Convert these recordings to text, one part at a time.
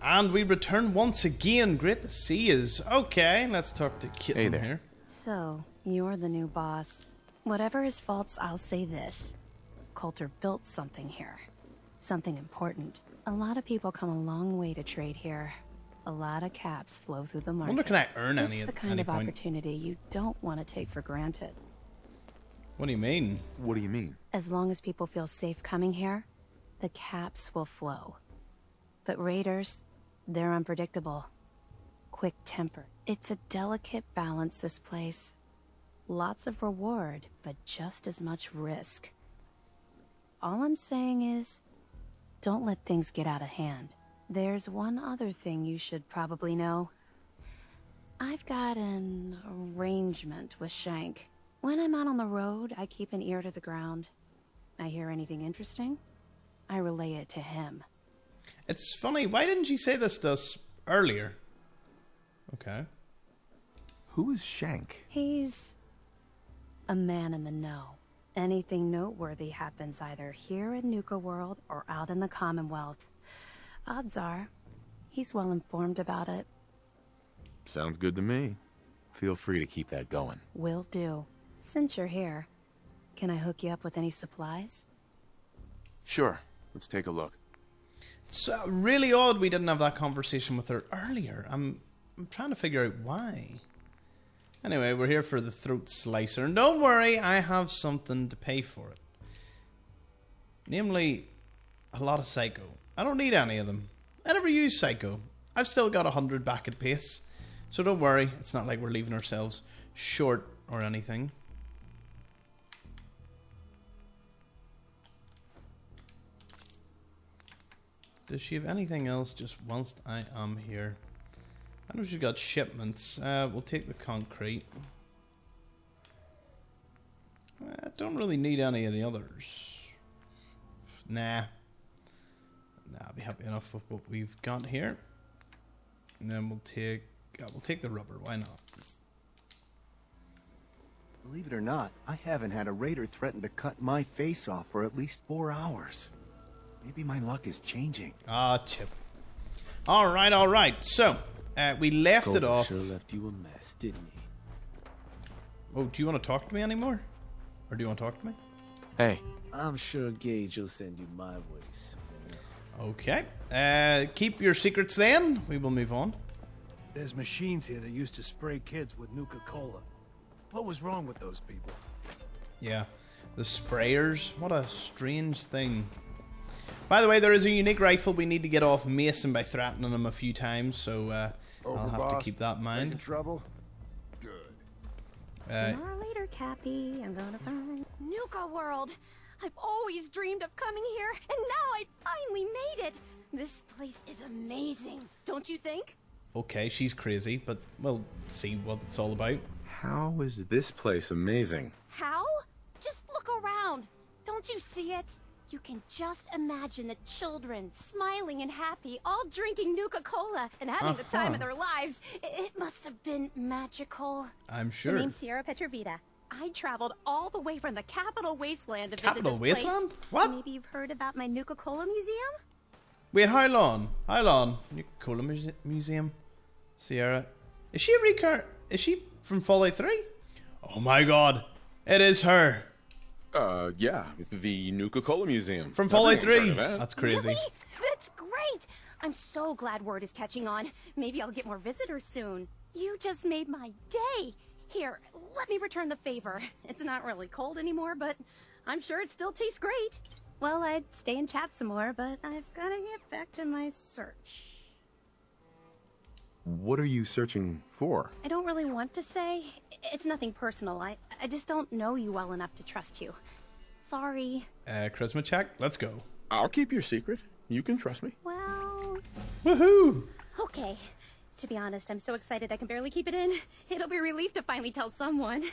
And we return once again. Great to see yous. Okay, let's talk to Kitten here. So, you're the new boss. Whatever his faults, I'll say this. Coulter built something here. Something important. A lot of people come a long way to trade here. A lot of caps flow through the market. I wonder, can I earn any It's at the kind any of point? opportunity you don't want to take for granted. What do you mean? What do you mean? As long as people feel safe coming here, the caps will flow. But raiders, they're unpredictable. Quick-tempered. It's a delicate balance, this place. Lots of reward, but just as much risk. All I'm saying is, don't let things get out of hand. There's one other thing you should probably know. I've got an arrangement with Shank. When I'm out on the road, I keep an ear to the ground. I hear anything interesting, I relay it to him. It's funny, why didn't you say this to us earlier? Okay. Who is Shank? He's a man in the know. Anything noteworthy happens either here in Nuka-World or out in the Commonwealth. Odds are, he's well informed about it. Sounds good to me. Feel free to keep that going. Will do. Since you're here, can I hook you up with any supplies? Sure. Let's take a look. It's really odd we didn't have that conversation with her earlier. I'm trying to figure out why. Anyway, we're here for the throat slicer. And don't worry, I have something to pay for it. Namely, a lot of Psycho. I don't need any of them. I never use Psycho. I've still got 100 back at base. So don't worry, it's not like we're leaving ourselves short or anything. Does she have anything else just whilst I am here? I know she's got shipments. We'll take the concrete. I don't really need any of the others. Nah. I'll be happy enough with what we've got here. And then we'll take the rubber. Why not? Believe it or not, I haven't had a raider threaten to cut my face off for at least 4 hours. Maybe my luck is changing. Ah, Chip. All right. So, we left it off. Sure left you a mess, didn't he? Oh, do you want to talk to me anymore? Or do you want to talk to me? Hey. I'm sure Gage will send you my way soon. Okay. Keep your secrets then. We will move on. There's machines here that used to spray kids with Nuka-Cola. What was wrong with those people? Yeah. The sprayers. What a strange thing. By the way, there is a unique rifle we need to get off Mason by threatening him a few times, so I'll have to keep that in mind. Making trouble? Good. Sooner or later, Cappy, I'm gonna find Nuka-World! I've always dreamed of coming here, and now I finally made it! This place is amazing, don't you think? Okay, she's crazy, but we'll see what it's all about. How is this place amazing? How? Just look around. Don't you see it? You can just imagine the children smiling and happy, all drinking Nuka-Cola and having the time of their lives. It must have been magical. I'm sure. My name's Sierra Petrovita. I traveled all the way from the Capital Wasteland to Capital visit this Wasteland? place. What? Maybe you've heard about my Nuka-Cola museum? Wait, how long? Nuka-Cola Museum. Sierra. Is she a recurrent? Is she from Fallout 3? Oh my god. It is her. Yeah, the Nuka-Cola Museum. From Fallout 3. That. That's crazy. Really? That's great! I'm so glad word is catching on. Maybe I'll get more visitors soon. You just made my day. Here, let me return the favor. It's not really cold anymore, but I'm sure it still tastes great. Well, I'd stay and chat some more, but I've got to get back to my search. What are you searching for? I don't really want to say. It's nothing personal. I just don't know you well enough to trust you. Sorry. Charisma check. Let's go. I'll keep your secret. You can trust me. Well... Woohoo! Okay. To be honest, I'm so excited I can barely keep it in. It'll be a relief to finally tell someone.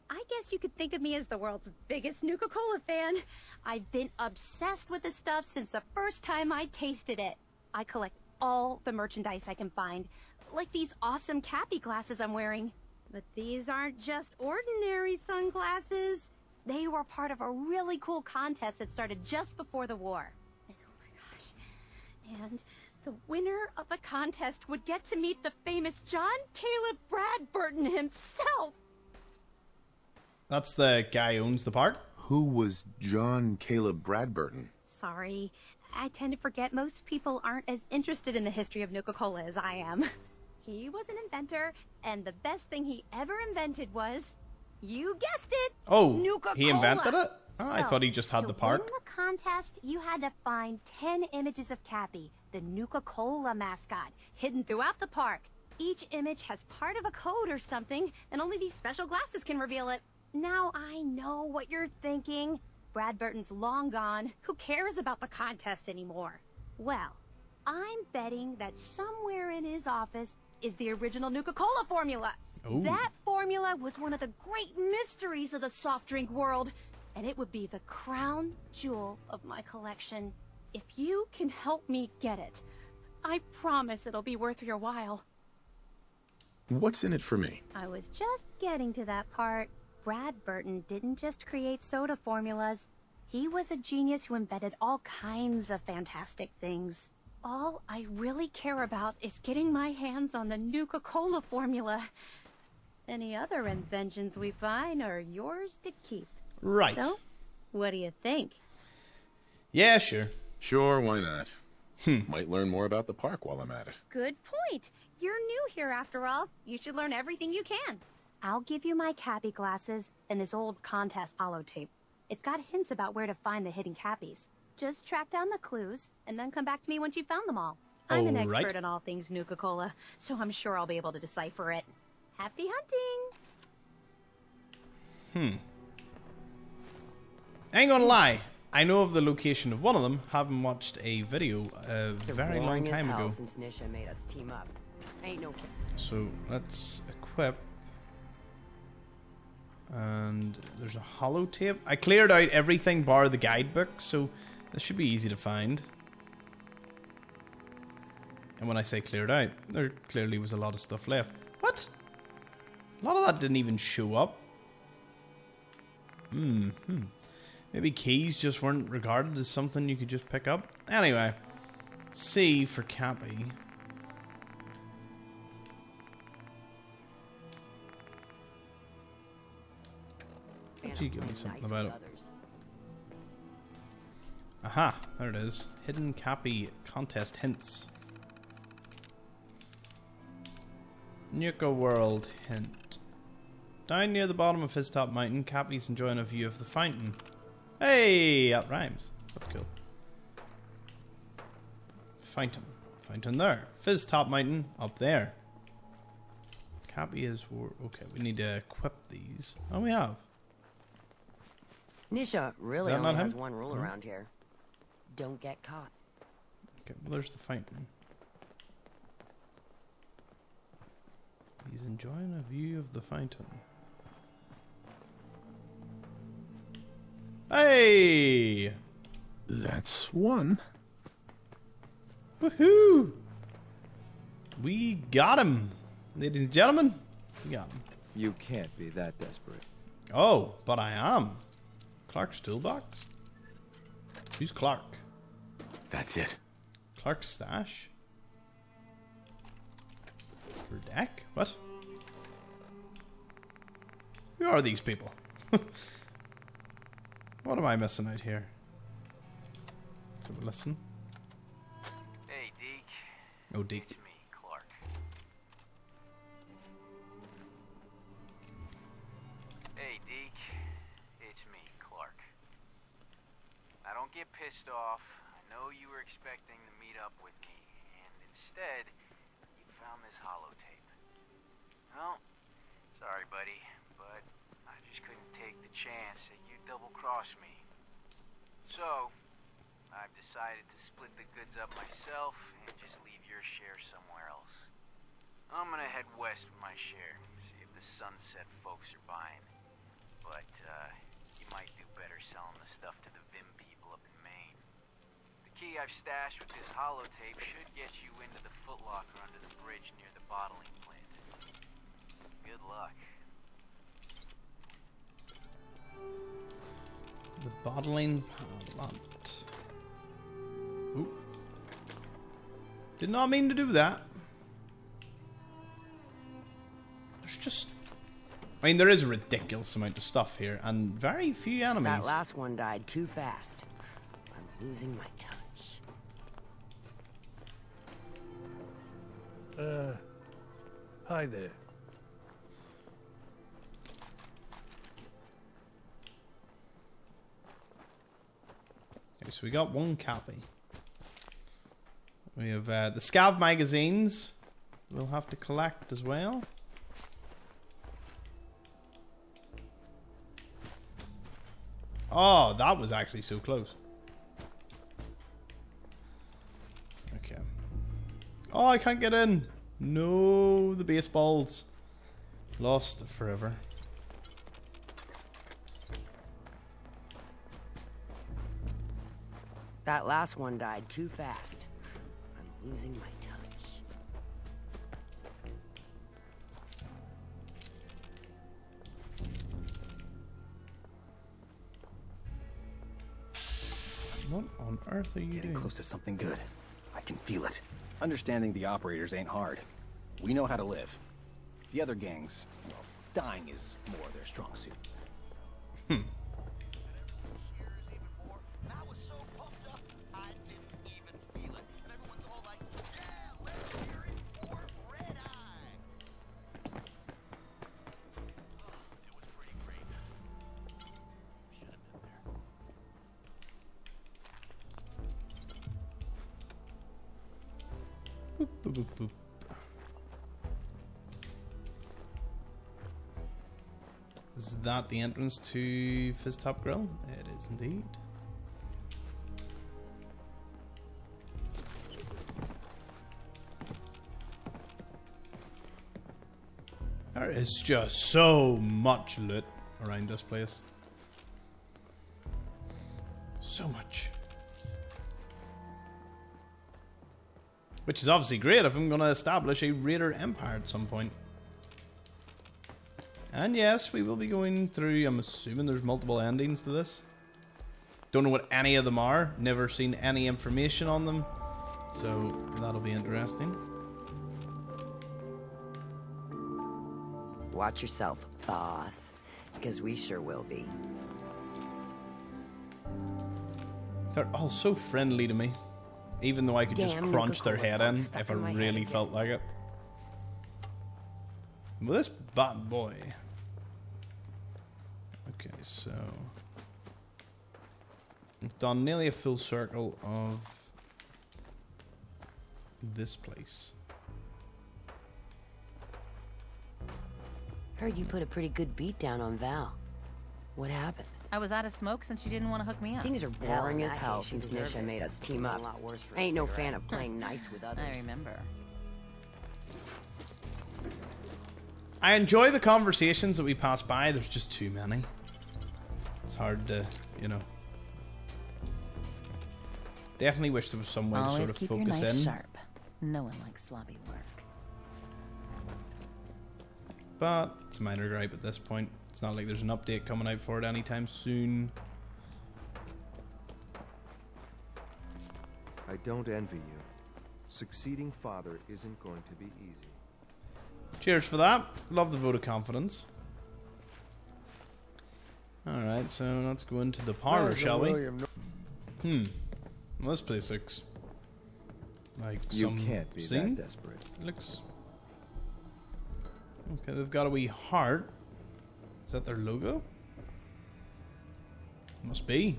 I guess you could think of me as the world's biggest Nuka-Cola fan. I've been obsessed with the stuff since the first time I tasted it. I collect all the merchandise I can find, like these awesome Cappy glasses I'm wearing. But these aren't just ordinary sunglasses. They were part of a really cool contest that started just before the war. Oh my gosh. And The winner of the contest would get to meet the famous John Caleb Bradburton himself. That's the guy who owns the park? Who was John Caleb Bradburton? Sorry, I tend to forget most people aren't as interested in the history of Nuka-Cola as I am. He was an inventor, and the best thing he ever invented was, you guessed it, Oh, Nuka-Cola. he invented it? Oh, I thought he just had to the park. win the contest, you had to find 10 images of Cappy, the Nuka-Cola mascot, hidden throughout the park. Each image has part of a code or something, and only these special glasses can reveal it. Now I know what you're thinking. Bradburton's long gone. Who cares about the contest anymore? Well, I'm betting that somewhere in his office is the original Nuka-Cola formula. Ooh. That formula was one of the great mysteries of the soft drink world, and it would be the crown jewel of my collection. If you can help me get it, I promise it'll be worth your while. What's in it for me? I was just getting to that part. Bradburton didn't just create soda formulas. He was a genius who invented all kinds of fantastic things. All I really care about is getting my hands on the Nuka-Cola formula. Any other inventions we find are yours to keep. Right. So, what do you think? Yeah, sure. Sure, why not? Might learn more about the park while I'm at it. Good point. You're new here after all. You should learn everything you can. I'll give you my Cappy glasses and this old contest holotape. It's got hints about where to find the hidden Cappies. Just track down the clues and then come back to me once you've found them all. I'm an expert in all things Nuka-Cola, so I'm sure I'll be able to decipher it. Happy hunting! I ain't gonna lie. I know of the location of one of them, having watched a video a very long time ago. Since Nisha made us team up. Ain't no. So let's equip. And there's a holotape. I cleared out everything bar the guidebook, so this should be easy to find. And when I say cleared out, there clearly was a lot of stuff left. What? A lot of that didn't even show up. Maybe keys just weren't regarded as something you could just pick up. Anyway, C for Cappy. Why you give me something about it? Aha, there it is. Hidden Cappy contest hints. Nuka-World hint. Down near the bottom of his top mountain, Cappy's enjoying a view of the fountain. Hey, that rhymes. That's cool. Fountain. Fountain there. Fizz top mountain up there. Cappy is... Okay, we need to equip these. Oh, we have. Nisha really only has one rule around here. Don't get caught. Okay, well there's the fountain. He's enjoying a view of the fountain. Hey! That's one. Woohoo! We got him! Ladies and gentlemen, we got him. You can't be that desperate. Oh, but I am. Clark's toolbox? Who's Clark? That's it. Clark's stash? For deck? What? Who are these people? What am I missing out here? Let's have a listen. Hey, Deke. Oh, Deke. It's me, Clark. Hey, Deke. It's me, Clark. Now, don't get pissed off. I know you were expecting to meet up with me, and instead, you found this holotape. Well, sorry, buddy, but I just couldn't take the chance that you double-cross me. So, I've decided to split the goods up myself and just leave your share somewhere else. I'm gonna head west with my share, see if the Sunset folks are buying. But, you might do better selling the stuff to the Vim people up in Maine. The key I've stashed with this holotape should get you into the Foot Locker under the bridge near the bottling plant. Good luck. The bottling plant. Ooh. Did not mean to do that. There's just... I mean, there is a ridiculous amount of stuff here, and very few enemies. That last one died too fast. I'm losing my touch. Hi there. Okay, so we got one copy. We have the Scav magazines we'll have to collect as well. Oh, that was actually so close. Okay. Oh, I can't get in. No, the baseballs. Lost forever. That last one died too fast. I'm losing my touch. What on earth are you Getting doing? close to something good. I can feel it. Understanding the operators ain't hard. We know how to live. The other gangs, well, dying is more their strong suit. Boop, boop, boop, boop. Is that the entrance to Fizz Top Grill? It is indeed. There is just so much loot around this place. So much. Which is obviously great if I'm going to establish a Raider Empire at some point. And yes, we will be going through, I'm assuming there's multiple endings to this. Don't know what any of them are. Never seen any information on them. So that'll be interesting. Watch yourself, boss. Because we sure will be. They're all so friendly to me. Even though I could just crunch their head in if I really felt like it. Well, this bad boy. Okay, so we've done nearly a full circle of this place. Heard you put a pretty good beat down on Val. What happened? I was out of smoke since she didn't want to hook me up. Things are boring as hell since Nisha made us team up. I ain't no fan of playing nice with others. I remember. I enjoy the conversations that we pass by. There's just too many. It's hard to, you know. Definitely wish there was some way Always to sort of keep focus your knife in. sharp. No one likes sloppy work. But it's a minor gripe at this point. It's not like there's an update coming out for it anytime soon. I don't envy you. Succeeding father isn't going to be easy. Cheers for that. Love the vote of confidence. Alright, so let's go into the parlor, shall we? Well, this place looks like You some can't be scene. that desperate. Looks... Okay, they've got a wee heart. Is that their logo? Must be.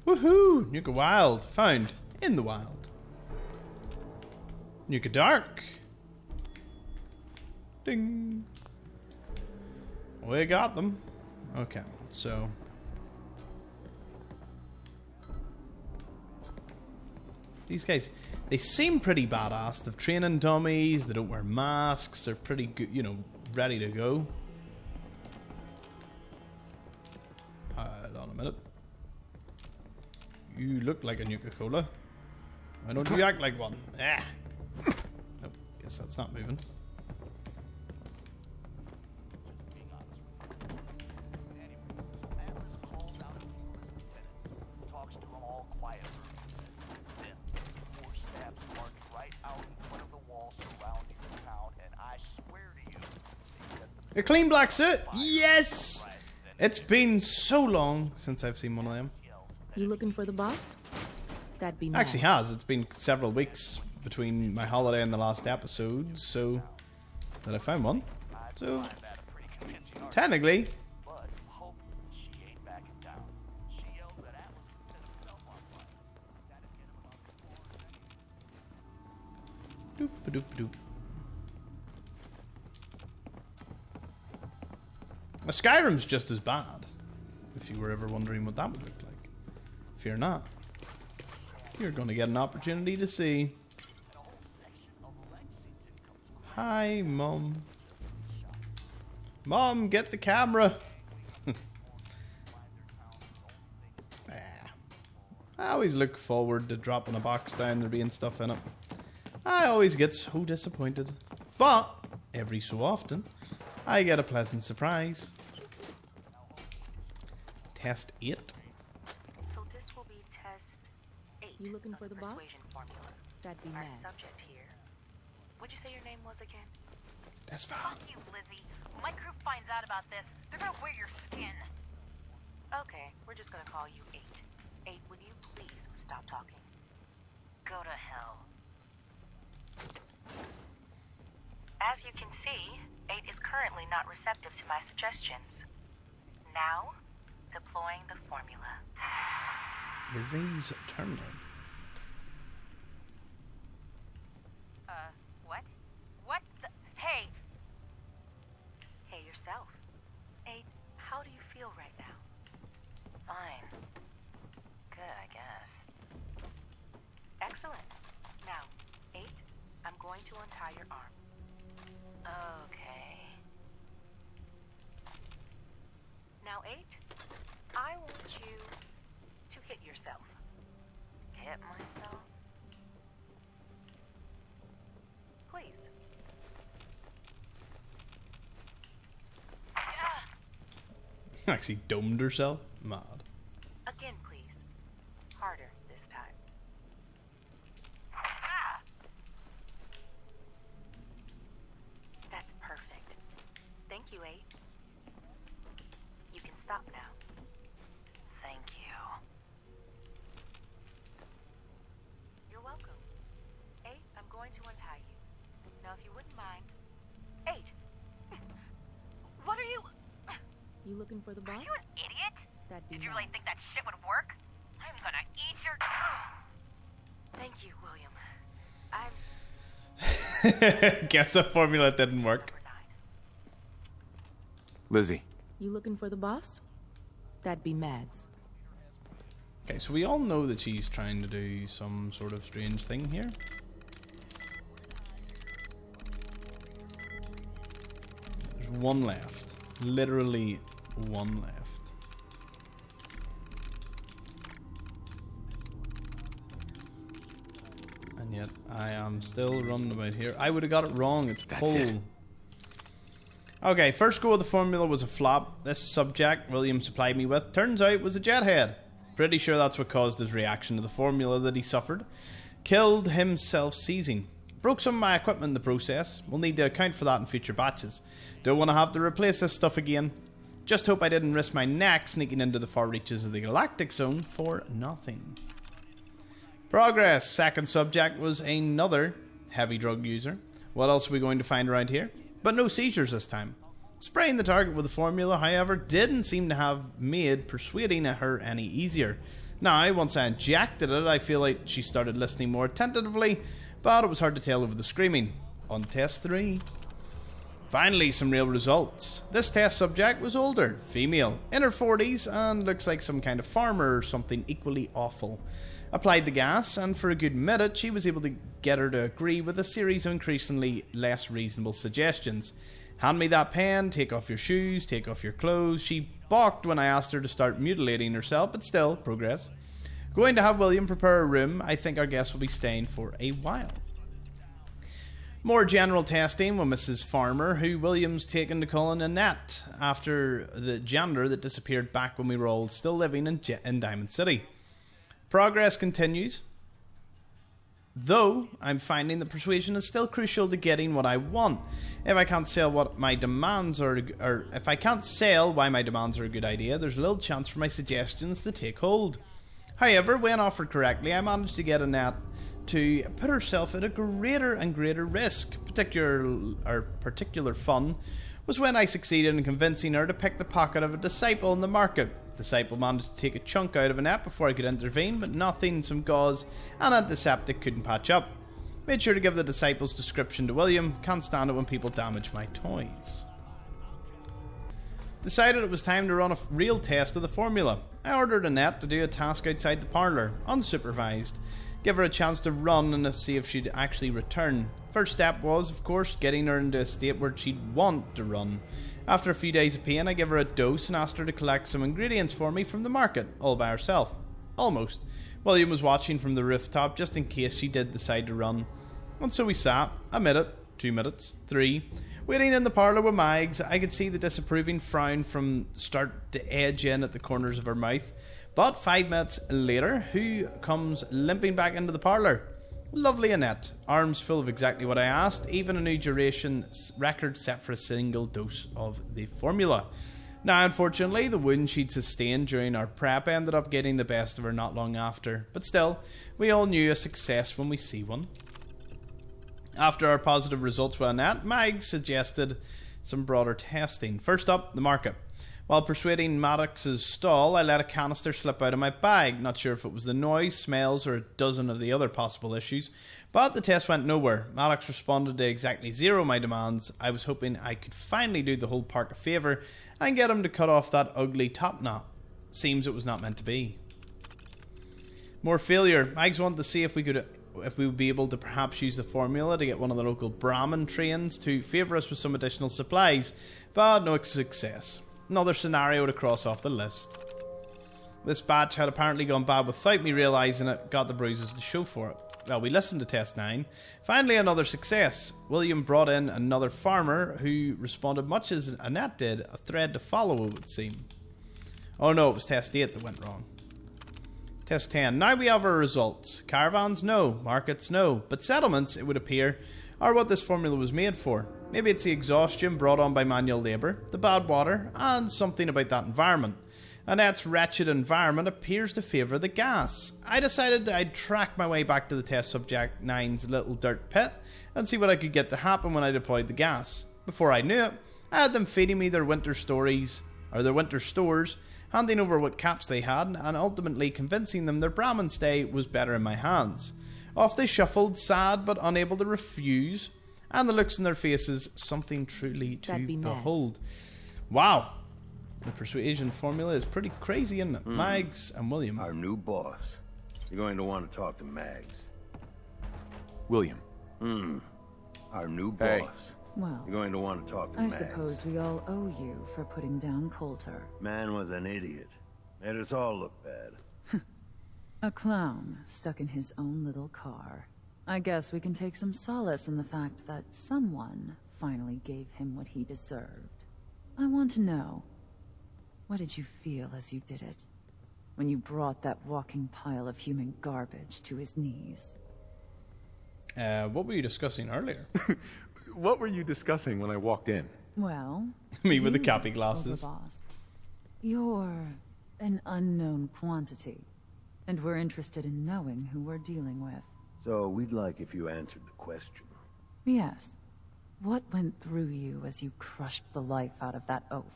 Woohoo! Nuka-Wild. Found in the wild. Nuka-Dark. Ding. We got them. Okay, so... These guys, they seem pretty badass. They've training dummies, they don't wear masks, they're pretty good, you know, ready to go. Hold on a minute. You look like a Nuka-Cola. Why don't you act like one? Ah. Nope, guess that's not moving. A clean black suit. Yes. It's been so long since I've seen one of them. You looking for the boss? That'd be nice. Actually has. It's been several weeks between my holiday and the last episode, so that I found one. So technically, doop. Skyrim's just as bad, if you were ever wondering what that would look like. Fear not. You're going to get an opportunity to see. Hi, Mom. Mom, get the camera. I always look forward to dropping a box down, there being stuff in it. I always get so disappointed. But, every so often, I get a pleasant surprise. Test 8. So this will be test 8. You looking for the boss? Formula. That'd be Our nice. subject here. What'd you say your name was again? That's fine. Fuck you, Lizzie. When my crew finds out about this, they're gonna wear your skin. Okay, we're just gonna call you 8. 8, would you please stop talking? Go to hell. As you can see, 8 is currently not receptive to my suggestions. Now, deploying the formula. Lizzie's terminal. What? What the? Hey! Hey, yourself. 8, how do you feel right now? Fine. Good, I guess. Excellent. Now, 8, I'm going to untie your arm. Okay. Now, 8, I want you to hit yourself. Hit myself? Please. Actually domed herself? Mad. Again, please. Harder this time. That's perfect. Thank you, 8. You can stop now. Thank you. You're welcome. 8, I'm going to untie you. Now, if you wouldn't mind. 8! What are you... You looking for the boss? Are you an idiot? That'd be Did you nice. really think that shit would work? I'm gonna eat your... Thank you, William. Guess the formula didn't work. Lizzie. You looking for the boss? That'd be Mags. Okay, so we all know that she's trying to do some sort of strange thing here. There's one left. Literally one left. And yet I am still running about here. I would have got it wrong. It's pull. That's it. Okay, first go of the formula was a flop. This subject William supplied me with turns out was a jet head. Pretty sure that's what caused his reaction to the formula that he suffered. Killed himself seizing. Broke some of my equipment in the process. We'll need to account for that in future batches. Don't want to have to replace this stuff again. Just hope I didn't risk my neck sneaking into the far reaches of the galactic zone for nothing. Progress. Second subject was another heavy drug user. What else are we going to find around here? But no seizures this time. Spraying the target with the formula, however, didn't seem to have made persuading her any easier. Now, once I injected it, I feel like she started listening more attentively, but it was hard to tell over the screaming. On test 3. Finally, some real results. This test subject was older, female, in her 40s, and looks like some kind of farmer or something equally awful. Applied the gas, and for a good minute, she was able to get her to agree with a series of increasingly less reasonable suggestions. Hand me that pen, take off your shoes, take off your clothes. She balked when I asked her to start mutilating herself, but still, progress. Going to have William prepare a room. I think our guest will be staying for a while. More general testing with Mrs. Farmer, who William's taken to calling Annette, after the gender that disappeared back when we were all still living in Diamond City. Progress continues. Though, I'm finding that persuasion is still crucial to getting what I want. If I can't sell what my demands are, or if I can't sell why my demands are a good idea, there's little chance for my suggestions to take hold. However, when offered correctly, I managed to get Annette to put herself at a greater and greater risk. Particular fun was when I succeeded in convincing her to pick the pocket of a disciple in the market. The disciple managed to take a chunk out of Annette before I could intervene, but nothing some gauze and antiseptic couldn't patch up. Made sure to give the disciple's description to William. Can't stand it when people damage my toys. Decided it was time to run a real test of the formula. I ordered Annette to do a task outside the parlour, unsupervised. Give her a chance to run and see if she'd actually return. First step was, of course, getting her into a state where she'd want to run. After a few days of pain, I gave her a dose and asked her to collect some ingredients for me from the market, all by herself. Almost. William was watching from the rooftop just in case she did decide to run. And so we sat, a minute, 2 minutes, 3, waiting in the parlour with Mags. I could see the disapproving frown from start to edge in at the corners of her mouth. But 5 minutes later, who comes limping back into the parlour? Lovely Annette, arms full of exactly what I asked, even a new duration record set for a single dose of the formula. Now, unfortunately, the wound she'd sustained during our prep ended up getting the best of her not long after, but still, we all knew a success when we see one. After our positive results with Annette, Mag suggested some broader testing. First up, the market. While persuading Maddox's stall, I let a canister slip out of my bag. Not sure if it was the noise, smells, or a dozen of the other possible issues, but the test went nowhere. Maddox responded to exactly 0 of my demands. I was hoping I could finally do the whole park a favour and get him to cut off that ugly top knot. Seems it was not meant to be. More failure. Mags wanted to see if we would be able to perhaps use the formula to get one of the local Brahmin trains to favour us with some additional supplies, but no success. Another scenario to cross off the list. This batch had apparently gone bad without me realising it, got the bruises to show for it. Well, we listened to test 9. Finally, another success. William brought in another farmer who responded much as Annette did, a thread to follow, it would seem. Oh no, it was test 8 that went wrong. Test 10. Now we have our results. Caravans, no. Markets, no. But settlements, it would appear, are what this formula was made for. Maybe it's the exhaustion brought on by manual labour, the bad water, and something about that environment. Annette's wretched environment appears to favour the gas. I decided I'd track my way back to the test subject 9's little dirt pit and see what I could get to happen when I deployed the gas. Before I knew it, I had them feeding me their winter stores, handing over what caps they had, and ultimately convincing them their Brahmin stay was better in my hands. Off they shuffled, sad but unable to refuse, and the looks in their faces, something truly to behold. Wow. The persuasion formula is pretty crazy, isn't it? Mags and William. Our new boss. You're going to want to talk to Mags. William. Our new boss. Well, you're going to want to talk to Mags. I suppose we all owe you for putting down Coulter. Man was an idiot. Made us all look bad. A clown stuck in his own little car. I guess we can take some solace in the fact that someone finally gave him what he deserved. I want to know, what did you feel as you did it? When you brought that walking pile of human garbage to his knees? What were you discussing earlier? What were you discussing when I walked in? Well... Me with the cappy glasses. Overboss. You're an unknown quantity, and we're interested in knowing who we're dealing with. So we'd like if you answered the question. Yes. What went through you as you crushed the life out of that oaf?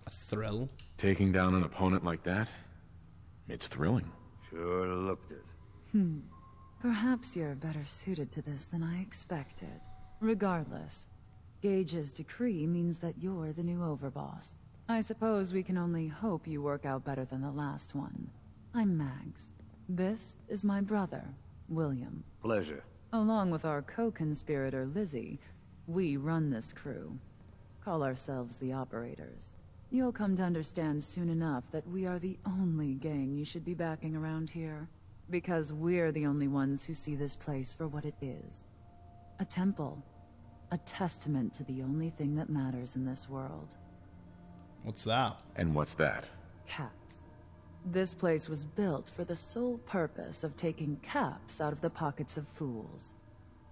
A thrill. Taking down an opponent like that? It's thrilling. Sure looked it. Perhaps you're better suited to this than I expected. Regardless, Gage's decree means that you're the new overboss. I suppose we can only hope you work out better than the last one. I'm Mags. This is my brother, William. Pleasure. Along with our co-conspirator, Lizzie, we run this crew. Call ourselves the Operators. You'll come to understand soon enough that we are the only gang you should be backing around here. Because we're the only ones who see this place for what it is. A temple. A testament to the only thing that matters in this world. What's that? And what's that? Caps. This place was built for the sole purpose of taking caps out of the pockets of fools.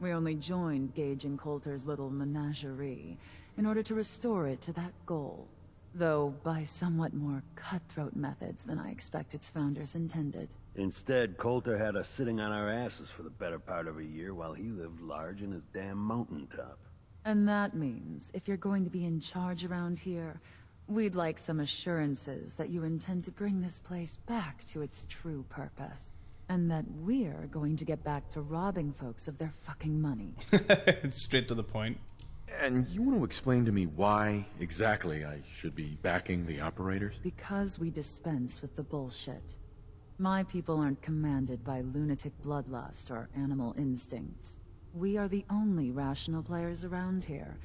We only joined Gage and Coulter's little menagerie in order to restore it to that goal, though by somewhat more cutthroat methods than I expect its founders intended. Instead, Coulter had us sitting on our asses for the better part of a year while he lived large in his damn mountaintop. And that means, if you're going to be in charge around here, we'd like some assurances that you intend to bring this place back to its true purpose. And that we're going to get back to robbing folks of their fucking money. Straight to the point. And you want to explain to me why exactly I should be backing the operators? Because we dispense with the bullshit. My people aren't commanded by lunatic bloodlust or animal instincts. We are the only rational players around here,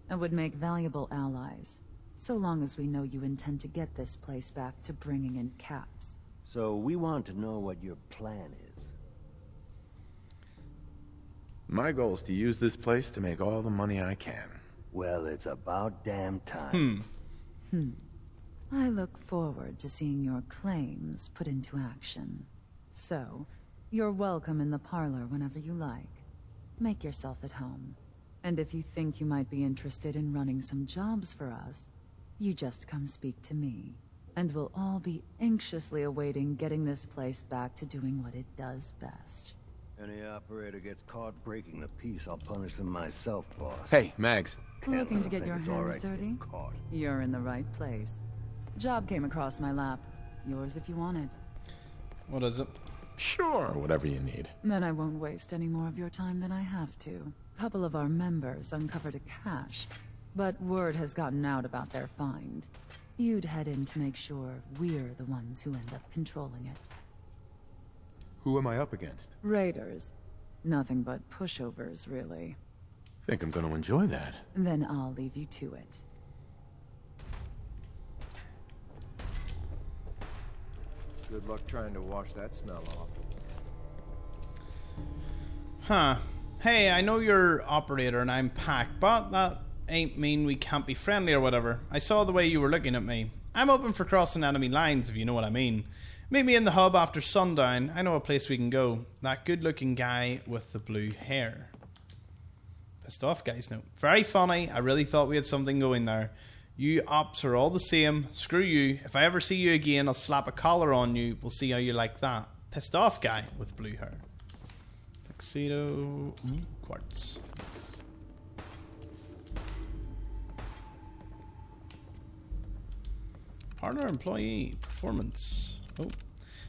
and would make valuable allies, so long as we know you intend to get this place back to bringing in caps. So we want to know what your plan is. My goal is to use this place to make all the money I can. Well, it's about damn time. I look forward to seeing your claims put into action. So, you're welcome in the parlor whenever you like. Make yourself at home. And if you think you might be interested in running some jobs for us, you just come speak to me. And we'll all be anxiously awaiting getting this place back to doing what it does best. Any operator gets caught breaking the peace, I'll punish them myself, boss. Hey, Mags. Looking to get your hands dirty? You're in the right place. Job came across my lap. Yours if you want it. What is it? Sure, whatever you need. Then I won't waste any more of your time than I have to. A couple of our members uncovered a cache, but word has gotten out about their find. You'd head in to make sure we're the ones who end up controlling it. Who am I up against? Raiders. Nothing but pushovers, really. Think I'm gonna enjoy that. Then I'll leave you to it. Good luck trying to wash that smell off. Huh. Hey, I know you're operator and I'm packed, but that ain't mean we can't be friendly or whatever. I saw the way you were looking at me. I'm open for crossing enemy lines, if you know what I mean. Meet me in the hub after sundown. I know a place we can go. That good-looking guy with the blue hair. Pissed off guys, no. Very funny. I really thought we had something going there. You ops are all the same. Screw you. If I ever see you again, I'll slap a collar on you. We'll see how you like that. Pissed off guy with blue hair. Tuxedo. Quartz. Yes. Partner employee performance. Oh.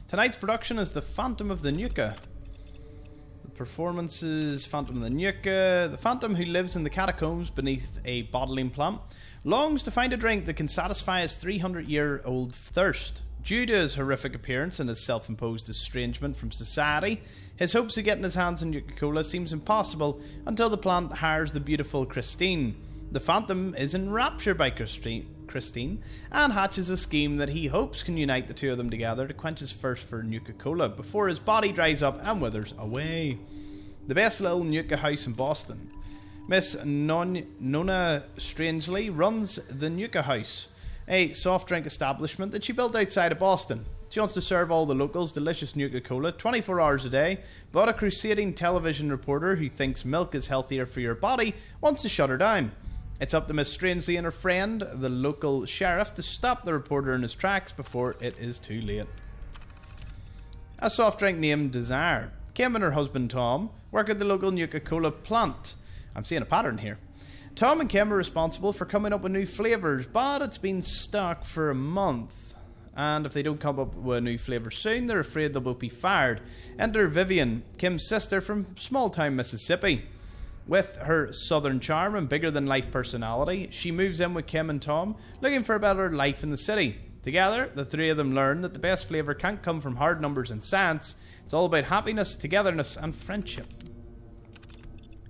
Tonight's production is The Phantom of the Nuka. The performance is Phantom of the Nuka. The Phantom, who lives in the catacombs beneath a bottling plant, longs to find a drink that can satisfy his 300-year-old thirst. Due to his horrific appearance and his self-imposed estrangement from society, his hopes of getting his hands on Nuka-Cola seems impossible until the plant hires the beautiful Christine. The Phantom is enraptured by Christine and hatches a scheme that he hopes can unite the two of them together to quench his thirst for Nuka-Cola before his body dries up and withers away. The best little Nuka house in Boston. Miss Nona Strangely runs the Nuka House, a soft drink establishment that she built outside of Boston. She wants to serve all the locals delicious Nuka-Cola 24 hours a day, but a crusading television reporter who thinks milk is healthier for your body wants to shut her down. It's up to Miss Strangely and her friend, the local sheriff, to stop the reporter in his tracks before it is too late. A soft drink named Desire. Kim and her husband Tom work at the local Nuka-Cola plant. I'm seeing a pattern here. Tom and Kim are responsible for coming up with new flavours, but it's been stuck for a month. And if they don't come up with a new flavour soon, they're afraid they'll both be fired. Enter Vivian, Kim's sister from small-town Mississippi. With her southern charm and bigger-than-life personality, she moves in with Kim and Tom, looking for a better life in the city. Together, the three of them learn that the best flavour can't come from hard numbers and science. It's all about happiness, togetherness, and friendship.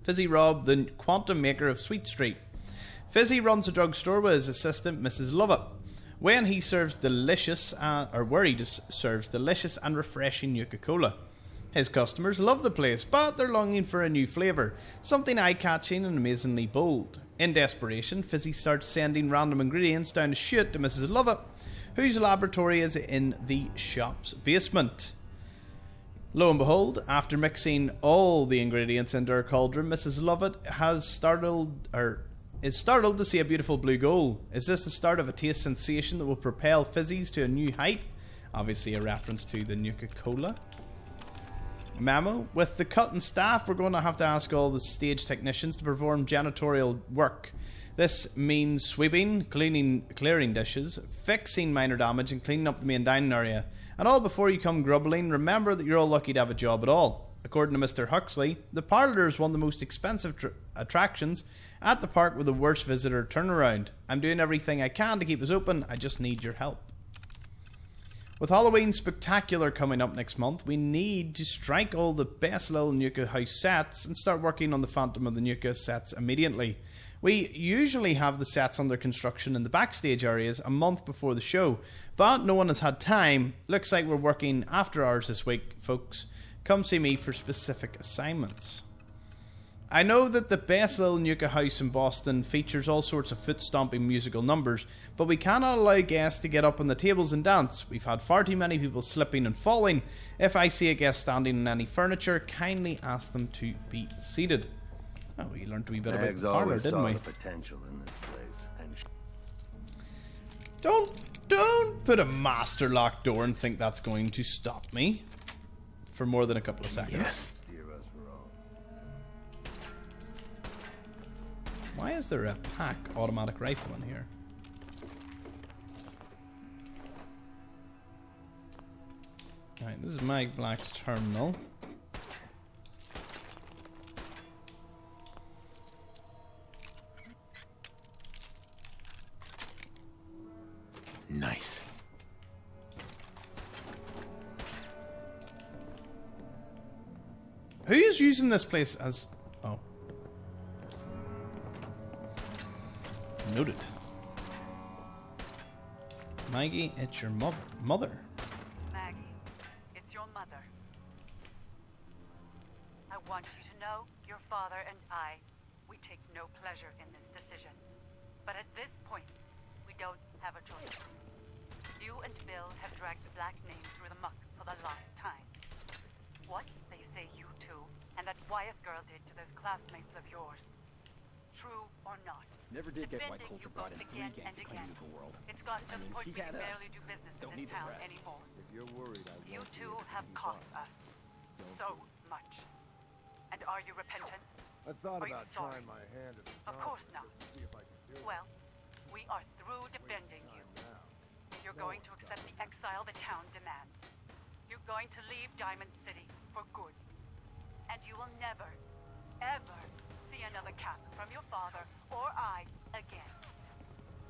Fizzy Rob, the quantum maker of Sweet Street. Fizzy runs a drugstore with his assistant, Mrs. Lovett. Where he serves delicious and refreshing Nuka-Cola. His customers love the place, but they're longing for a new flavour, something eye-catching and amazingly bold. In desperation, Fizzy starts sending random ingredients down a chute to Mrs. Lovett, whose laboratory is in the shop's basement. Lo and behold, after mixing all the ingredients into her cauldron, Mrs. Lovett is startled to see a beautiful blue goal. Is this the start of a taste sensation that will propel fizzies to a new height? Obviously a reference to the Nuka-Cola. Memo, with the cut in staff, we're going to have to ask all the stage technicians to perform janitorial work. This means sweeping, clearing dishes, fixing minor damage, and cleaning up the main dining area. And all before you come grumbling, remember that you're all lucky to have a job at all. According to Mr. Huxley, the parlour is one of the most expensive attractions at the park with the worst visitor turnaround. I'm doing everything I can to keep us open, I just need your help. With Halloween Spectacular coming up next month, we need to strike all the best little Nuka house sets and start working on the Phantom of the Nuka sets immediately. We usually have the sets under construction in the backstage areas a month before the show, but no one has had time. Looks like we're working after hours this week, folks. Come see me for specific assignments. I know that the best little Nuka house in Boston features all sorts of foot-stomping musical numbers, but we cannot allow guests to get up on the tables and dance. We've had far too many people slipping and falling. If I see a guest standing on any furniture, kindly ask them to be seated. Oh, we learned a wee bit about the parlour, didn't we? The potential in this place, and Don't put a master lock door and think that's going to stop me for more than a couple of seconds. Yes. Why is there a pack automatic rifle in here? Alright, this is Mike Black's terminal. Nice. Who is using this place as... Oh. Noted. Maggie, it's your mother. Maggie, it's your mother. I want you to know your father and we take no pleasure in this decision. But at this point, we don't have a choice. You and Bill have dragged the black name through the muck for the last time. What they say you two and that Wyeth girl did to those classmates of yours. True or not? Never did get why Coulter brought in 3 gangs to claim Nuka-World. It's gotten to the point he we had can us. barely do business Don't in need this the town rest. anymore. If you're worried, I You won't two be have able to cost buy. us so much. And are you repentant? I thought Are you about sorry? trying my hand at the Of course not. to see if I could do it. Well, we are through defending you. You're going to accept the exile the town demands. You're going to leave Diamond City for good. And you will never, ever see another cap from your father or I again.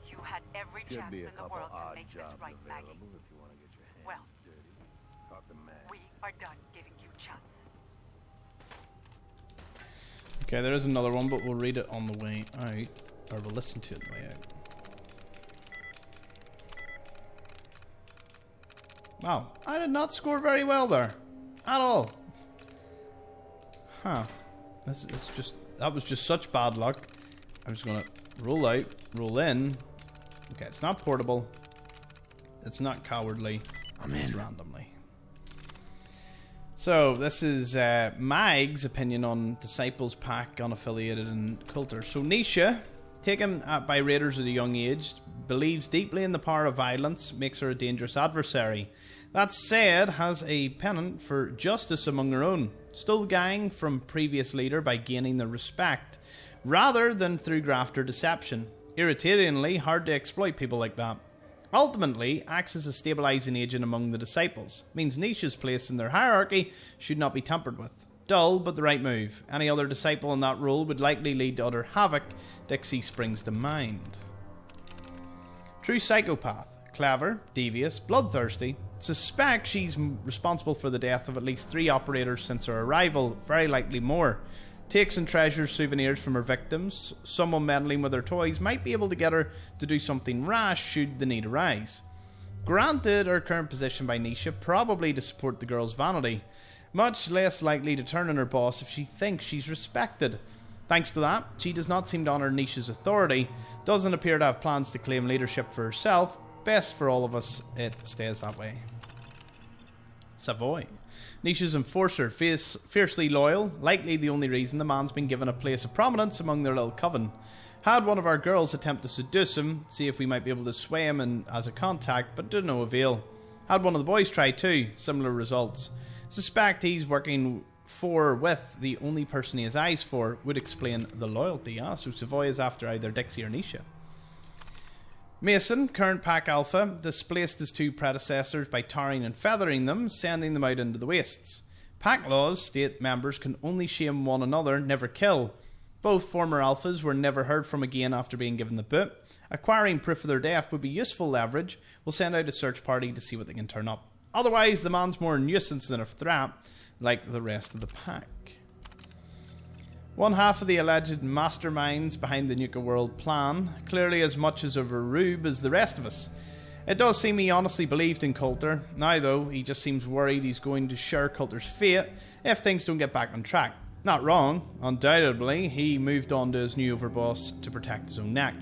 You had every should chance be in a the couple world to odd make this jobs right, Maggie. available if you want to get your hands Well, dirty. Talk to Max. we are done giving you chances. Okay, there is another one, but we'll read it on the way out. Or we'll listen to it on the way out. Wow, I did not score very well there. At all. Huh. That was just such bad luck. I'm just gonna roll out, roll in. Okay, it's not portable. It's not cowardly. It's randomly. So, this is Mag's opinion on Disciples Pack, unaffiliated, and Coulter. So, Nisha, taken by raiders at a young age, believes deeply in the power of violence, makes her a dangerous adversary. That said, has a penchant for justice among her own. Stole gang from previous leader by gaining their respect, rather than through graft or deception. Irritatingly hard to exploit people like that. Ultimately, acts as a stabilizing agent among the disciples. Means Nisha's place in their hierarchy should not be tampered with. Dull, but the right move. Any other disciple in that role would likely lead to utter havoc, Dixie springs to mind. True psychopath. Clever, devious, bloodthirsty. Suspect she's responsible for the death of at least 3 operators since her arrival, very likely more. Takes and treasures souvenirs from her victims. Someone meddling with her toys might be able to get her to do something rash should the need arise. Granted her current position by Nisha, probably to support the girl's vanity. Much less likely to turn on her boss if she thinks she's respected. Thanks to that, she does not seem to honour Nisha's authority, doesn't appear to have plans to claim leadership for herself, Best for all of us, it stays that way. Savoy. Nisha's enforcer, fiercely loyal, likely the only reason the man's been given a place of prominence among their little coven. Had one of our girls attempt to seduce him, see if we might be able to sway him as a contact, but to no avail. Had one of the boys try too, similar results. Suspect he's working with the only person he has eyes for, would explain the loyalty. So Savoy is after either Dixie or Nisha. Mason, current pack alpha, displaced his two predecessors by tarring and feathering them, sending them out into the wastes. Pack laws state members can only shame one another, never kill. Both former alphas were never heard from again after being given the boot. Acquiring proof of their death would be useful leverage. We'll send out a search party to see what they can turn up. Otherwise, the man's more a nuisance than a threat, like the rest of the pack. One half of the alleged masterminds behind the Nuka-World plan, clearly as much as of a rube as the rest of us. It does seem he honestly believed in Coulter. Now though, he just seems worried he's going to share Coulter's fate if things don't get back on track. Not wrong, undoubtedly, he moved on to his new overboss to protect his own neck.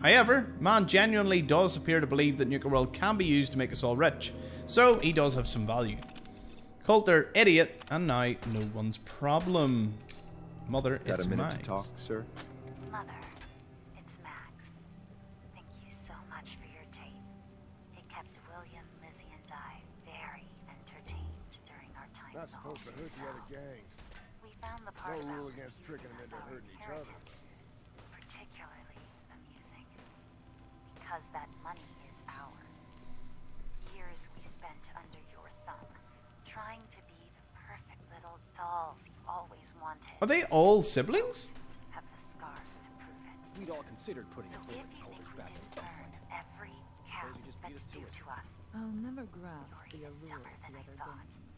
However, man genuinely does appear to believe that Nuka-World can be used to make us all rich, so he does have some value. Coulter, idiot, and now no one's problem. Mother, Got it's a minute Max. to talk, sir? Mother, it's Max. Thank you so much for your tape. It kept William, Lizzie, and I very entertained during our time. Not supposed to hurt the other gangs. We found the part No about rule against tricking them into hurting each other. particularly amusing. Because that money is ours. Years we spent under your thumb, trying to be the perfect little dolls you always wanted. Are they all siblings? Have the scars to prove it. We'd all considered putting So a bullet if in you think Coulter's we back at some deserve point. every count you just beat that's us to due it. to us, I'll never grasp the allure of the other gangs.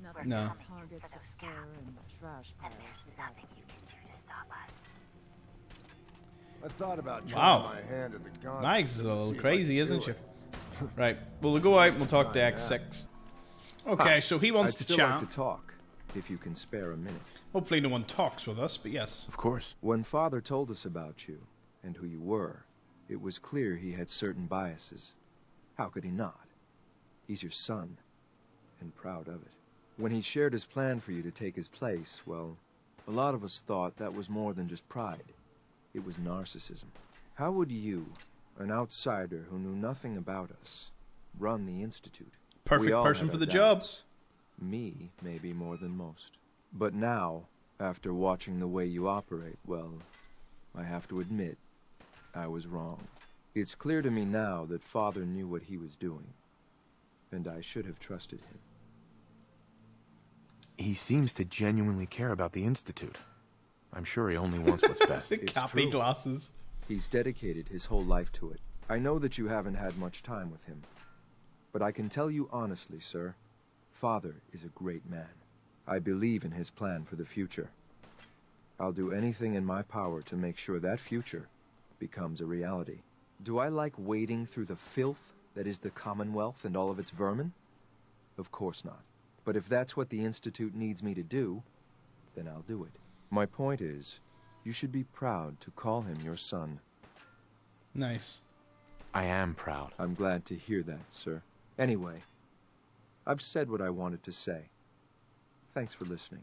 Nothing No. but targets for fur and trash and piles there's without nothing you can do to stop us. I thought about trying Wow. my hand at the gun. Max is a little See if I crazy, could isn't do she? it. Right, well, we'll go out and we'll talk to X6. Okay, so he wants I'd to still chat. like to talk, if you can spare a minute. Hopefully no one talks with us, but yes. Of course. When Father told us about you, and who you were, it was clear he had certain biases. How could he not? He's your son, and proud of it. When he shared his plan for you to take his place, well, a lot of us thought that was more than just pride. It was narcissism. How would you, an outsider who knew nothing about us, run the Institute? Perfect We all person had for our the job. doubts. Me, maybe more than most. But now, after watching the way you operate, well, I have to admit, I was wrong. It's clear to me now that Father knew what he was doing, and I should have trusted him. He seems to genuinely care about the Institute. I'm sure he only wants what's best. The cappy glasses. He's dedicated his whole life to it. I know that you haven't had much time with him, but I can tell you honestly, sir, Father is a great man. I believe in his plan for the future. I'll do anything in my power to make sure that future becomes a reality. Do I like wading through the filth that is the Commonwealth and all of its vermin? Of course not. But if that's what the Institute needs me to do, then I'll do it. My point is, you should be proud to call him your son. Nice. I am proud. I'm glad to hear that, sir. Anyway, I've said what I wanted to say. Thanks for listening.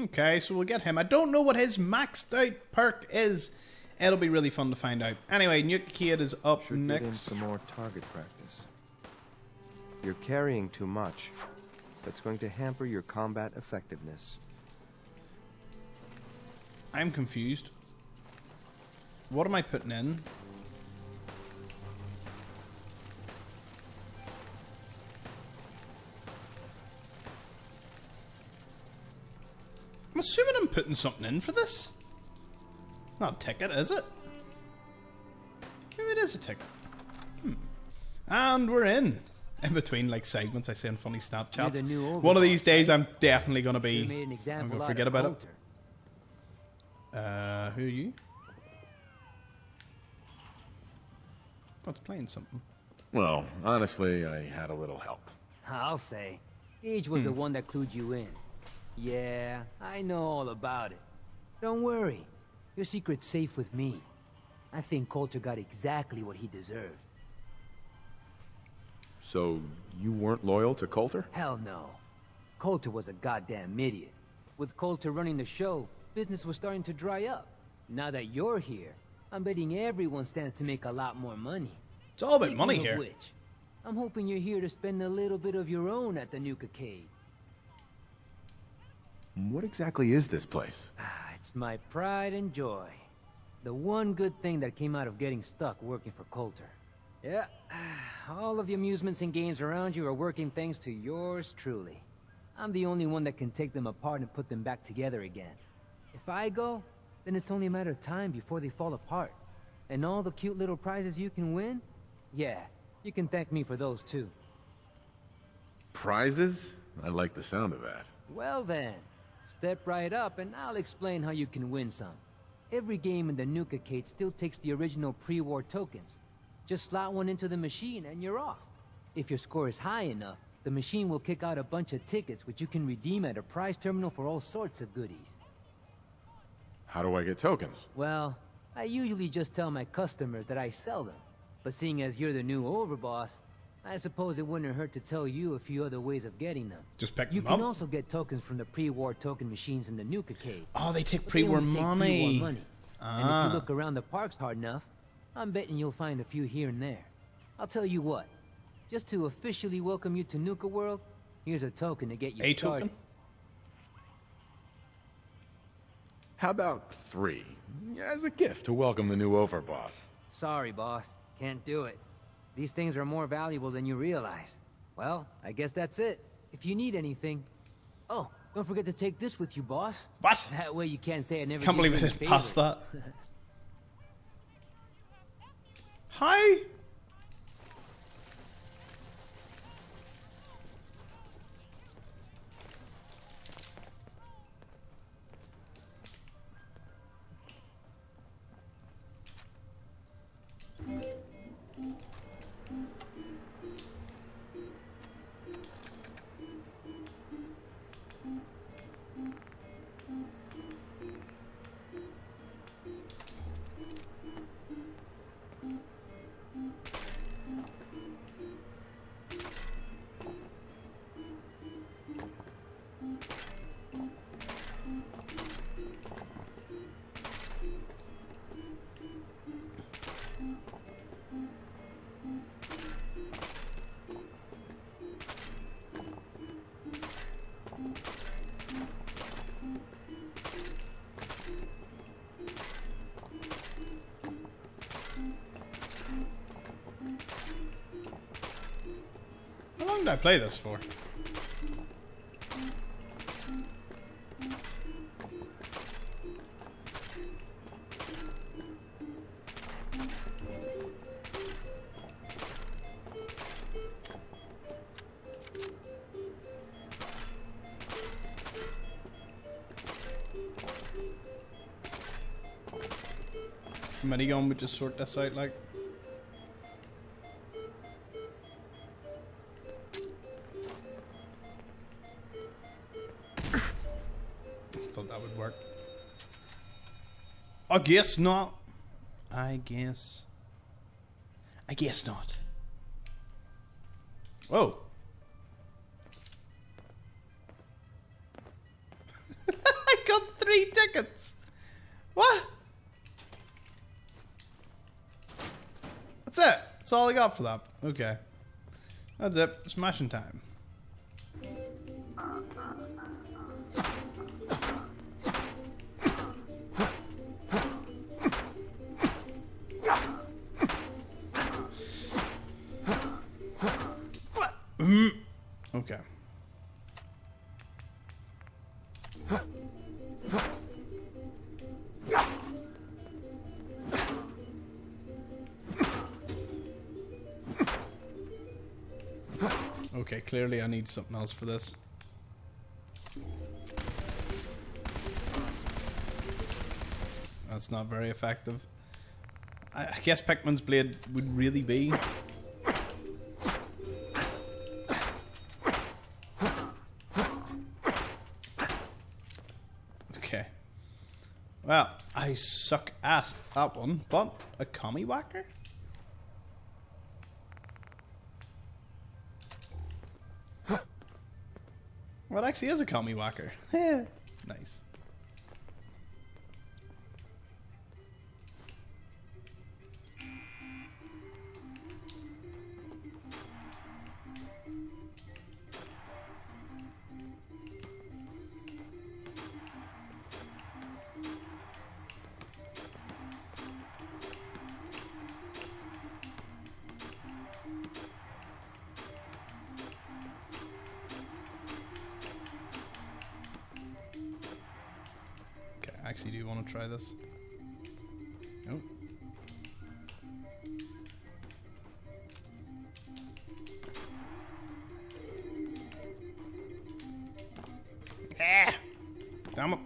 Okay, so we'll get him. I don't know what his maxed out perk is. It'll be really fun to find out. Anyway, Nuka-Kid is up Should get in next. some more target practice. You're carrying too much. That's going to hamper your combat effectiveness. I'm confused. What am I putting in? I'm assuming I'm putting something in for this. Not a ticket, is it? Maybe it is a ticket. And we're in. In between like segments, I say in funny Snapchats. the new One of these overboss, days, I'm definitely gonna be. Sure made an example I'm gonna out forget of about Coulter. it. Who are you? Oh, it's playing something. Well, honestly, I had a little help. I'll say. Gage was the one that clued you in. Yeah, I know all about it. Don't worry. Your secret's safe with me. I think Coulter got exactly what he deserved. So, you weren't loyal to Coulter? Hell no. Coulter was a goddamn idiot. With Coulter running the show, business was starting to dry up. Now that you're here, I'm betting everyone stands to make a lot more money. It's all about Speaking money of here. Which, I'm hoping you're here to spend a little bit of your own at the Nuka-Cade. What exactly is this place? It's my pride and joy. The one good thing that came out of getting stuck working for Coulter. Yeah, all of the amusements and games around you are working thanks to yours truly. I'm the only one that can take them apart and put them back together again. If I go, then it's only a matter of time before they fall apart. And all the cute little prizes you can win? Yeah, you can thank me for those too. Prizes? I like the sound of that. Well then, step right up and I'll explain how you can win some. Every game in the Nuka-Cade still takes the original pre-war tokens. Just slot one into the machine and you're off. If your score is high enough, the machine will kick out a bunch of tickets which you can redeem at a prize terminal for all sorts of goodies. How do I get tokens? Well, I usually just tell my customers that I sell them. But seeing as you're the new overboss, I suppose it wouldn't hurt to tell you a few other ways of getting them. Just pick You them can up. also get tokens from the pre-war token machines in the Nuka-Cade. Oh, they take But pre-war only take money. pre-war money. And if you look around the parks hard enough, I'm betting you'll find a few here and there. I'll tell you what, just to officially welcome you to Nuka-World, here's a token to get you A started. token? How about 3? As a gift to welcome the new overboss. Sorry, boss. Can't do it. These things are more valuable than you realize. Well, I guess that's it. If you need anything... Oh, don't forget to take this with you, boss. What? That way you can't say I never Can't gave believe you I any didn't pass favors. that. Hi. How long did I play this for? Minigun would just sort this out like. Thought that would work. I guess not. I guess not. Whoa. I got 3 tickets. What? That's it. That's all I got for that. Okay. That's it. Smashing time. What? Okay. Okay, clearly I need something else for this. That's not very effective. I guess Pikmin's Blade would really be. Okay. Well, I suck ass at that one, but a commie whacker? Well, it actually is a commie whacker. Nice. Actually, do you want to try this? Nope. Ah! Damn it.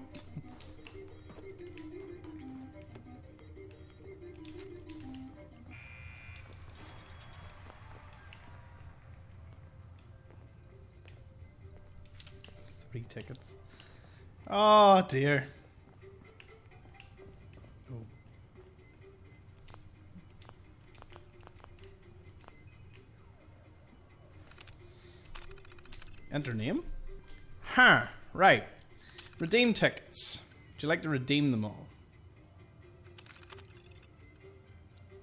Three tickets. Oh dear. Enter name? Huh, right. Redeem tickets. Would you like to redeem them all?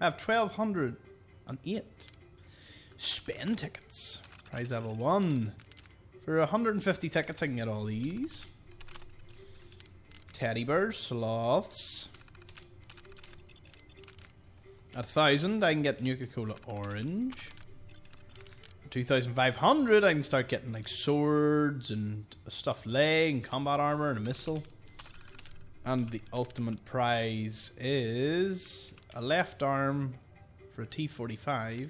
I have 1,208. Spend tickets. Prize level 1. For 150 tickets I can get all these. Teddy bears, sloths. At 1,000 I can get Nuka-Cola Orange. 2,500 I can start getting like swords and a stuffed leg and combat armor and a missile. And the ultimate prize is a left arm for a T-45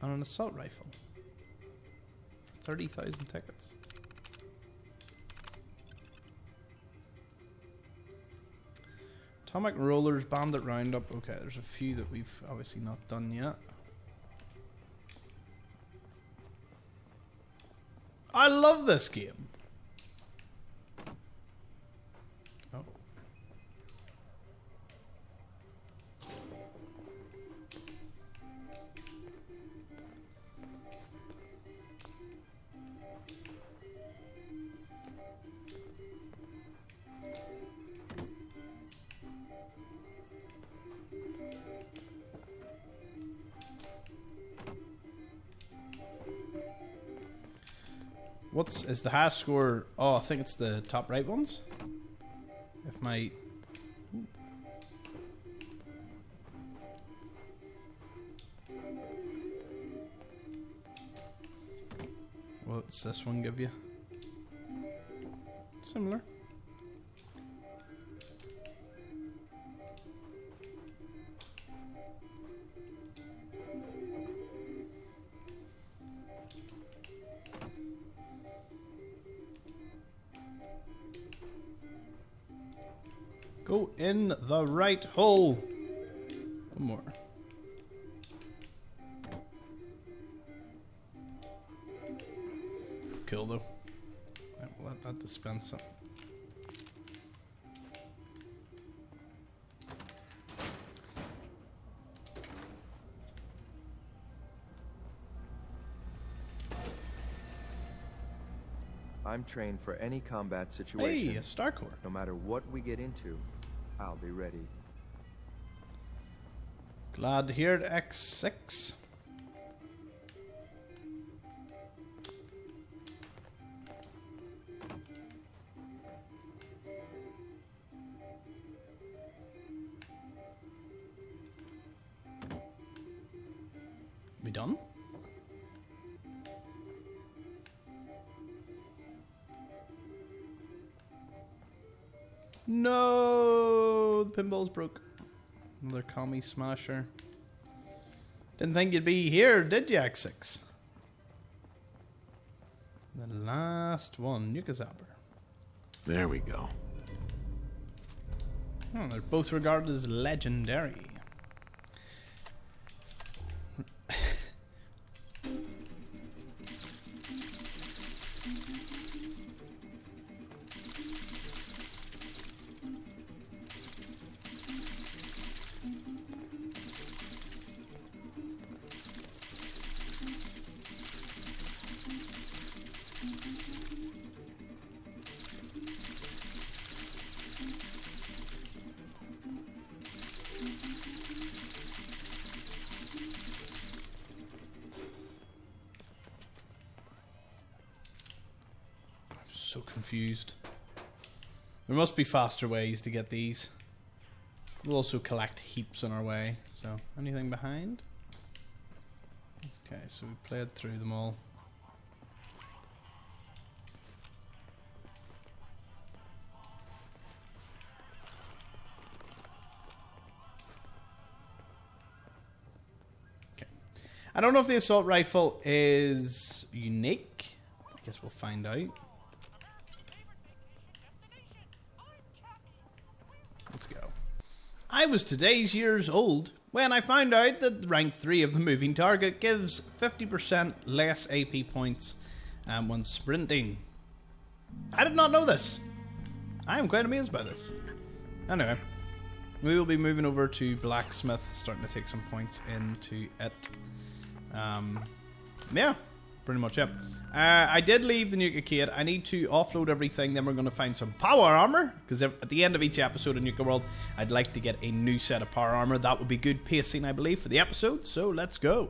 and an assault rifle for 30,000 tickets. Atomic Rollers, Bandit Roundup. Okay, there's a few that we've obviously not done yet. I love this game. Oh. Is the highest score? Oh, I think it's the top right ones. If my... Ooh. What's this one give you? Similar. Go in the right hole. One more. Cool though. We'll let that dispense it. I'm trained for any combat situation. Hey, a Star Core. No matter what we get into, I'll be ready. Glad to hear it, X6. We done? No, the pinball's broke. Another commie smasher. Didn't think you'd be here, did you, X6? The last one, Nuka-Zapper. There we go. Oh, they're both regarded as legendary. confused. There must be faster ways to get these. We'll also collect heaps on our way. So, anything behind? Okay, so we played through them all. Okay. I don't know if the assault rifle is unique. I guess we'll find out. Let's go. I was today's years old when I found out that rank 3 of the moving target gives 50% less AP points when sprinting. I did not know this. I am quite amazed by this. Anyway, we will be moving over to Blacksmith, starting to take some points into it. Yeah, pretty much it. I did leave the Nuka-Kid. I need to offload everything, then we're going to find some power armor, because at the end of each episode of Nuka-World, I'd like to get a new set of power armor. That would be good pacing, I believe, for the episode, so let's go.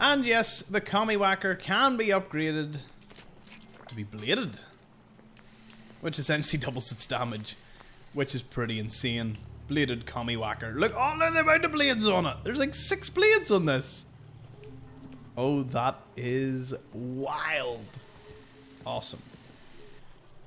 And yes, the Commie Whacker can be upgraded to be bladed, which essentially doubles its damage, which is pretty insane. Bladed Commie Whacker. Look, oh, look at the amount of blades on it. There's like 6 blades on this. Oh, that is wild. Awesome.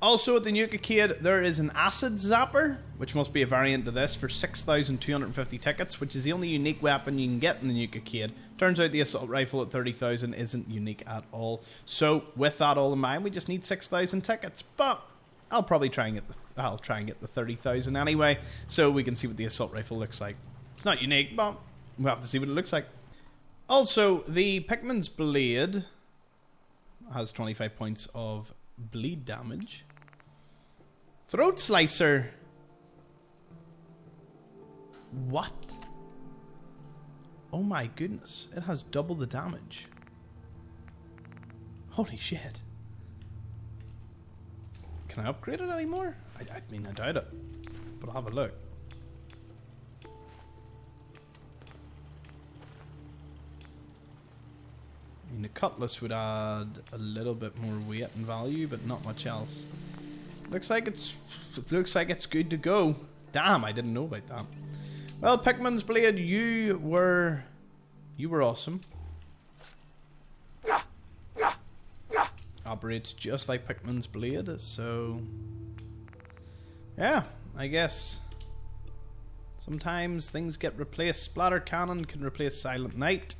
Also at the Nuka-Kid, there is an Acid Zapper, which must be a variant to this, for 6,250 tickets, which is the only unique weapon you can get in the Nuka-Kid. Turns out the assault rifle at 30,000 isn't unique at all. So, with that all in mind, we just need 6,000 tickets. But I'll probably try and get the 30,000 anyway, so we can see what the assault rifle looks like. It's not unique, but we'll have to see what it looks like. Also, the Pikmin's Blade has 25 points of bleed damage. Throat Slicer. What? Oh my goodness. It has double the damage. Holy shit. Can I upgrade it anymore? I mean, I doubt it. But I'll have a look. I mean, the cutlass would add a little bit more weight and value, but not much else. Looks like it's good to go. Damn, I didn't know about that. Well, Pikmin's Blade, you were awesome. Operates just like Pikmin's Blade, so yeah, I guess sometimes things get replaced. Splatter Cannon can replace Silent Night,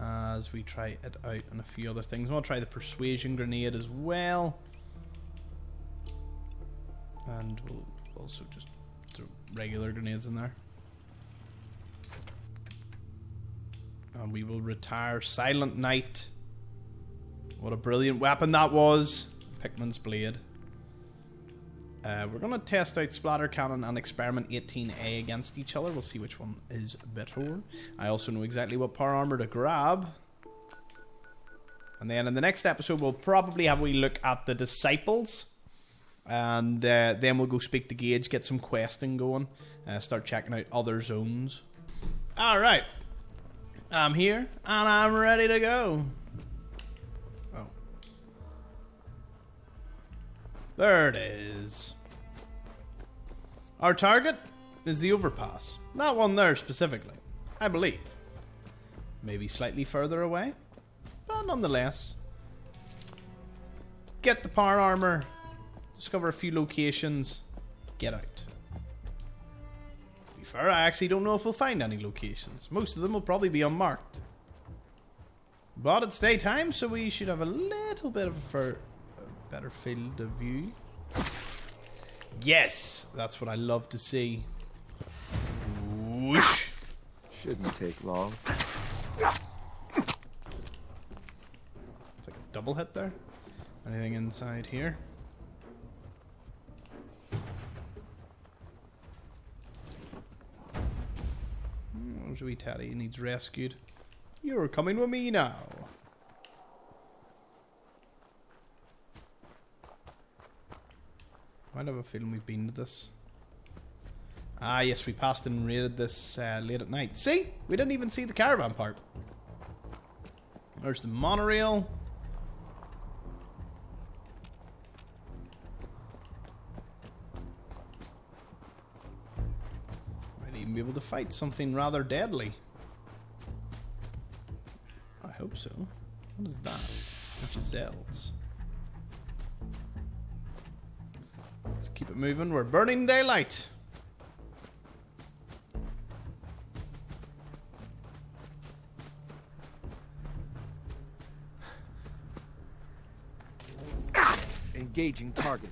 as we try it out and a few other things. I'll try the Persuasion Grenade as well, and we'll also just throw regular grenades in there, and we will retire Silent Night. What a brilliant weapon that was. Pikmin's Blade. We're going to test out Splatter Cannon and Experiment 18A against each other. We'll see which one is better. I also know exactly what power armor to grab. And then in the next episode, we'll probably have a wee look at the Disciples. And then we'll go speak to Gage, get some questing going. Start checking out other zones. Alright. I'm here, and I'm ready to go. Oh. There it is. Our target is the overpass. That one there specifically, I believe. Maybe slightly further away, but nonetheless. Get the power armor, discover a few locations, get out. To be fair, I actually don't know if we'll find any locations. Most of them will probably be unmarked. But it's daytime, so we should have a little bit of a better field of view. Yes! That's what I love to see. Whoosh! Shouldn't take long. It's like a double hit there. Anything inside here? Where's wee Teddy? He needs rescued. You're coming with me now. I have a feeling we've been to this. Ah, yes, we passed and raided this late at night. See? We didn't even see the caravan park. There's the monorail. even be able to fight something rather deadly. I hope so. What is that? Which is Zelds. Let's keep it moving. We're burning daylight. Engaging target.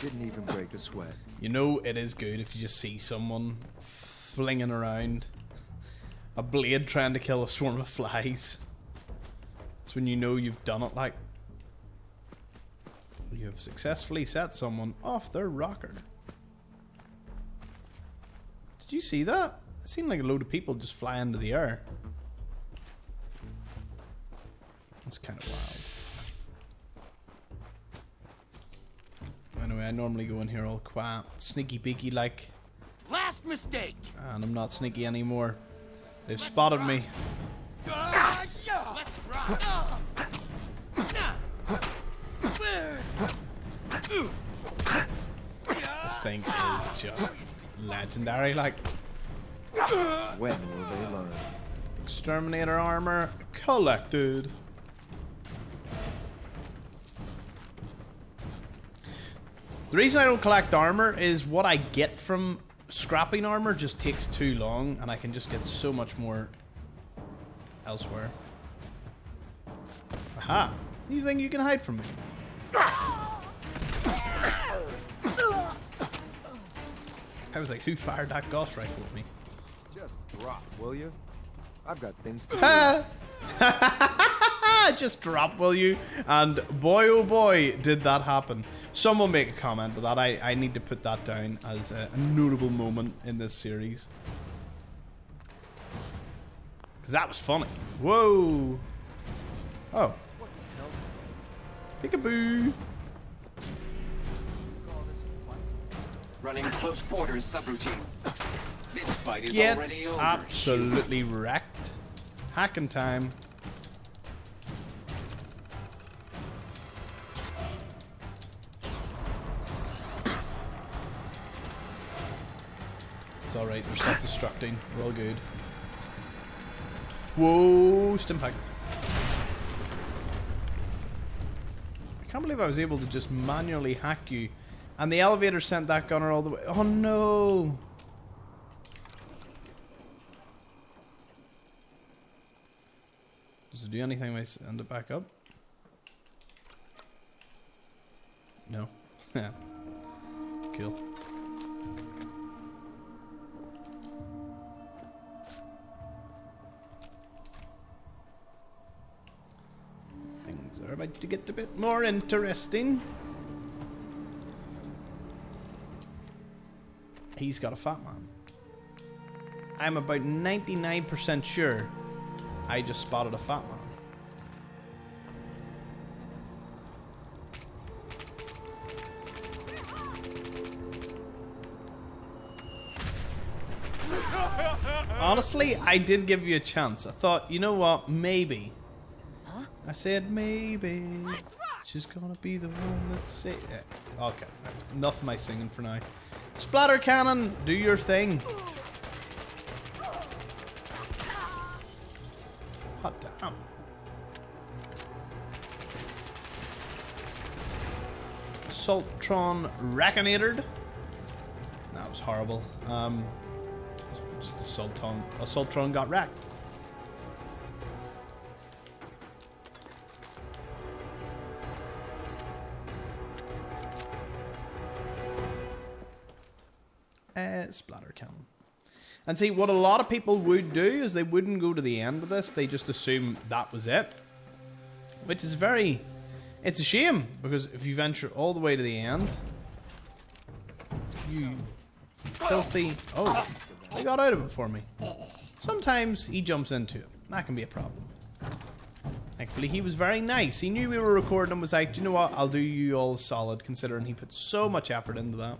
Didn't even break a sweat. You know it is good if you just see someone flinging around a blade trying to kill a swarm of flies. It's when you know you've done it, like you have successfully set someone off their rocker. Did you see that? It seemed like a load of people just fly into the air. That's kind of wild. Anyway, I normally go in here all quiet, sneaky peeky like. Last mistake. And I'm not sneaky anymore. They've spotted me. Let's rock. This thing is just legendary, like. When will they learn? Exterminator armor collected. The reason I don't collect armor is what I get from scrapping armor just takes too long, and I can just get so much more elsewhere. Aha! You think you can hide from me? I was like, who fired that gauss rifle at me? Just drop, will you? I've got things to do. Just drop, will you? And boy, oh boy, did that happen. Someone make a comment to that. I need to put that down as a notable moment in this series. Because that was funny. Whoa. Oh. Peekaboo. Running close quarters subroutine. This fight is Get already over. absolutely wrecked. Hacking time. It's alright, they're self-destructing. We're all good. Whoa, Stimpack. I can't believe I was able to just manually hack you. And the elevator sent that gunner all the way. Oh no! Does it do anything when I send it back up? No. Yeah. Cool. Things are about to get a bit more interesting. He's got a fat man. I'm about 99% sure I just spotted a fat man. Honestly, I did give you a chance. I thought, you know what, maybe. Huh? I said maybe. She's gonna be the one that's safe. Yeah. Okay, enough of my singing for now. Splatter cannon, do your thing. Hot damn. Assaultron Rackinated. That was horrible. Just Assaultron got wrecked. Splatter cannon. And see, what a lot of people would do is they wouldn't go to the end of this. They just assume that was it. Which is very... It's a shame, because if you venture all the way to the end... You filthy... Oh, they got out of it for me. Sometimes he jumps into it. That can be a problem. Thankfully, he was very nice. He knew we were recording and was like, do you know what? I'll do you all solid, considering he put so much effort into that.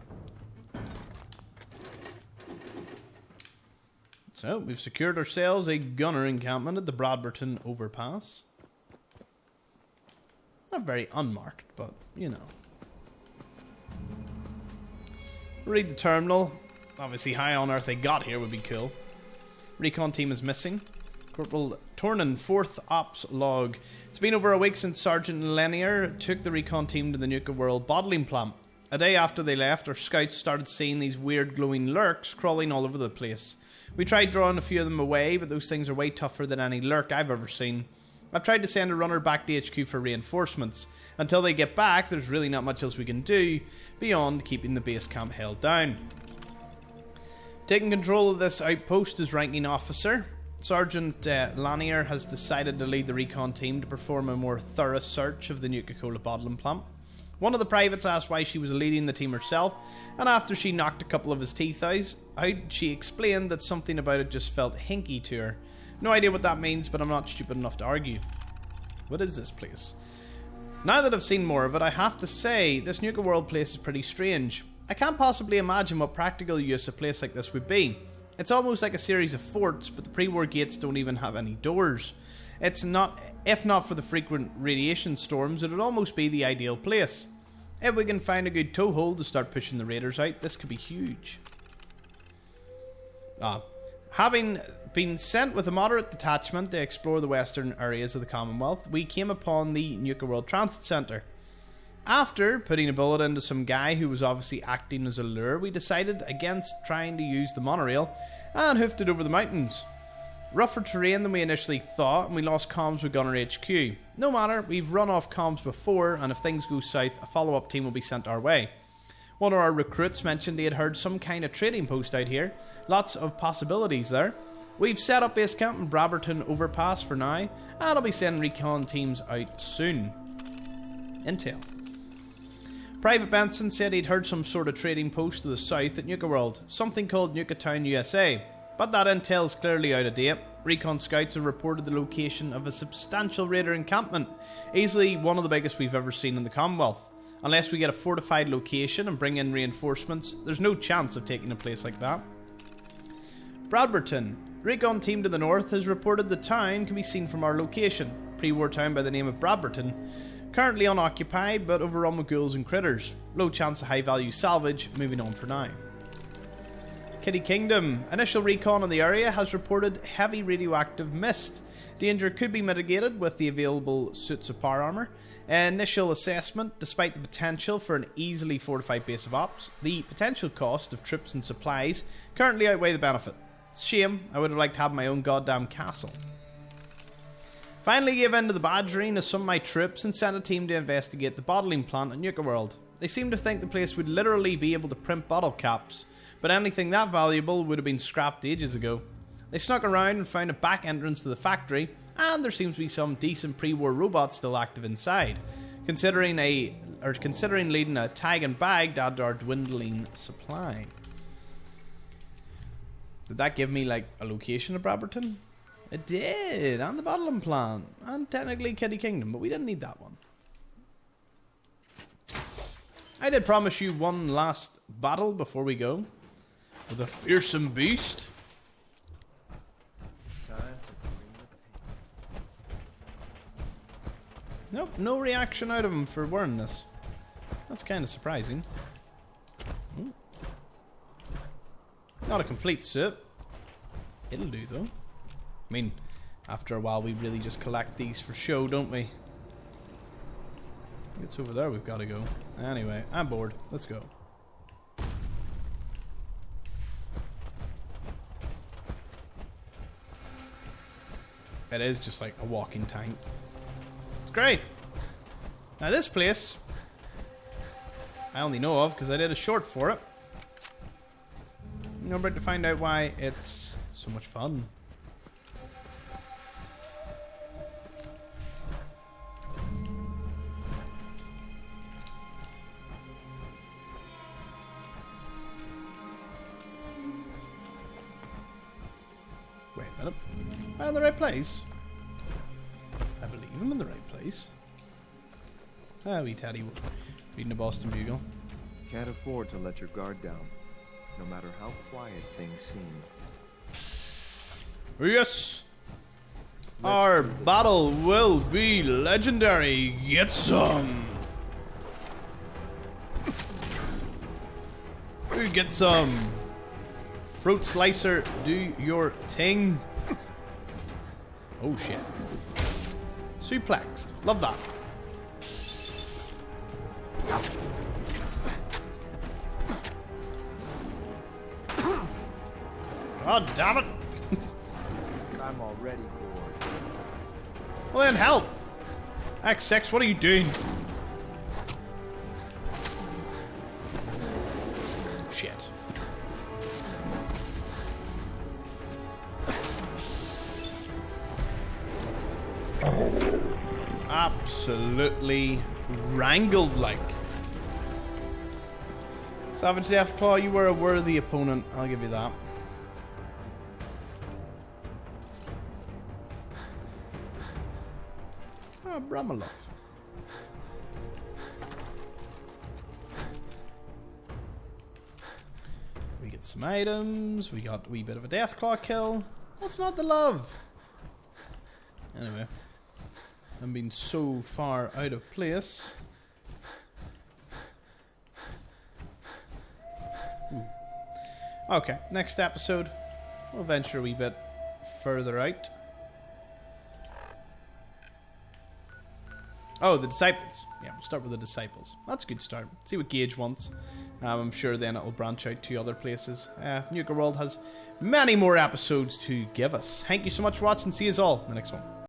So, we've secured ourselves a gunner encampment at the Bradburton overpass. Not very unmarked, but, you know. Read the terminal. Obviously, how on earth they got here would be cool. Recon team is missing. Corporal Tornan, 4th Ops log. It's been over a week since Sergeant Lanier took the recon team to the Nuka-World bottling plant. A day after they left, our scouts started seeing these weird glowing lurks crawling all over the place. We tried drawing a few of them away, but those things are way tougher than any lurk I've ever seen. I've tried to send a runner back to HQ for reinforcements. Until they get back, there's really not much else we can do beyond keeping the base camp held down. Taking control of this outpost as ranking officer, Sergeant Lanier has decided to lead the recon team to perform a more thorough search of the Nuka-Cola bottling plant. One of the privates asked why she was leading the team herself, and after she knocked a couple of his teeth out, she explained that something about it just felt hinky to her. No idea what that means, but I'm not stupid enough to argue. What is this place? Now that I've seen more of it, I have to say, this Nuka-World place is pretty strange. I can't possibly imagine what practical use a place like this would be. It's almost like a series of forts, but the pre-war gates don't even have any doors. It's not, if not for the frequent radiation storms, it would almost be the ideal place. If we can find a good toehold to start pushing the raiders out, this could be huge. Having been sent with a moderate detachment to explore the western areas of the Commonwealth, we came upon the Nuka-World Transit Centre. After putting a bullet into some guy who was obviously acting as a lure, we decided against trying to use the monorail and hoofed it over the mountains. Rougher terrain than we initially thought, and we lost comms with Gunner HQ. No matter, we've run off comms before, and if things go south, a follow-up team will be sent our way. One of our recruits mentioned he had heard some kind of trading post out here. Lots of possibilities there. We've set up base camp in Brabberton Overpass for now, and I'll be sending recon teams out soon. Intel. Private Benson said he'd heard some sort of trading post to the south at Nuka-World, something called Nukatown USA, but that intel is clearly out of date. Recon scouts have reported the location of a substantial raider encampment, easily one of the biggest we've ever seen in the Commonwealth. Unless we get a fortified location and bring in reinforcements, there's no chance of taking a place like that. Bradberton. Recon team to the north has reported the town can be seen from our location, pre-war town by the name of Bradberton. Currently unoccupied, but overrun with ghouls and critters. Low chance of high value salvage, moving on for now. Kitty Kingdom. Initial recon in the area has reported heavy radioactive mist. Danger could be mitigated with the available suits of power armour. Initial assessment, despite the potential for an easily fortified base of ops, the potential cost of troops and supplies currently outweigh the benefit. It's a shame, I would have liked to have my own goddamn castle. Finally gave in to the badgering of some of my troops and sent a team to investigate the bottling plant at Nuka-World. They seemed to think the place would literally be able to print bottle caps, but anything that valuable would have been scrapped ages ago. They snuck around and found a back entrance to the factory, and there seems to be some decent pre-war robots still active inside, considering leading a tag and bag to add to our dwindling supply. Did that give me like a location of Brabberton? It did, and the bottling plant, and technically Kitty Kingdom, but we didn't need that one. I did promise you one last battle before we go, with a fearsome beast. Nope, no reaction out of him for wearing this. That's kind of surprising. Ooh. Not a complete suit. It'll do though. I mean, after a while we really just collect these for show, don't we? It's over there we've got to go. Anyway, I'm bored. Let's go. It is just like a walking tank. It's great. Now this place, I only know of because I did a short for it. I'm about to find out why it's so much fun. Wait a minute. Am I in the right place? I believe I'm in the right place. Ah, wee Teddy reading the Boston Bugle. Can't afford to let your guard down, no matter how quiet things seem. Yes! Our battle will be legendary. Get some! Get some! Fruit slicer, do your thing. Oh shit. Suplexed. Love that. God damn it. I'm already bored. Well then help. X6, what are you doing? Shit. Absolutely wrangled like. Savage Deathclaw, you were a worthy opponent, I'll give you that. Oh, Bramalov. We get some items, we got a wee bit of a Deathclaw kill. What's not the love? Anyway. I'm being so far out of place. Okay, next episode, we'll venture a wee bit further out. Oh, the disciples. Yeah, we'll start with the disciples. That's a good start. See what Gage wants. I'm sure then it'll branch out to other places. Nuka-World has many more episodes to give us. Thank you so much for watching. See you all in the next one.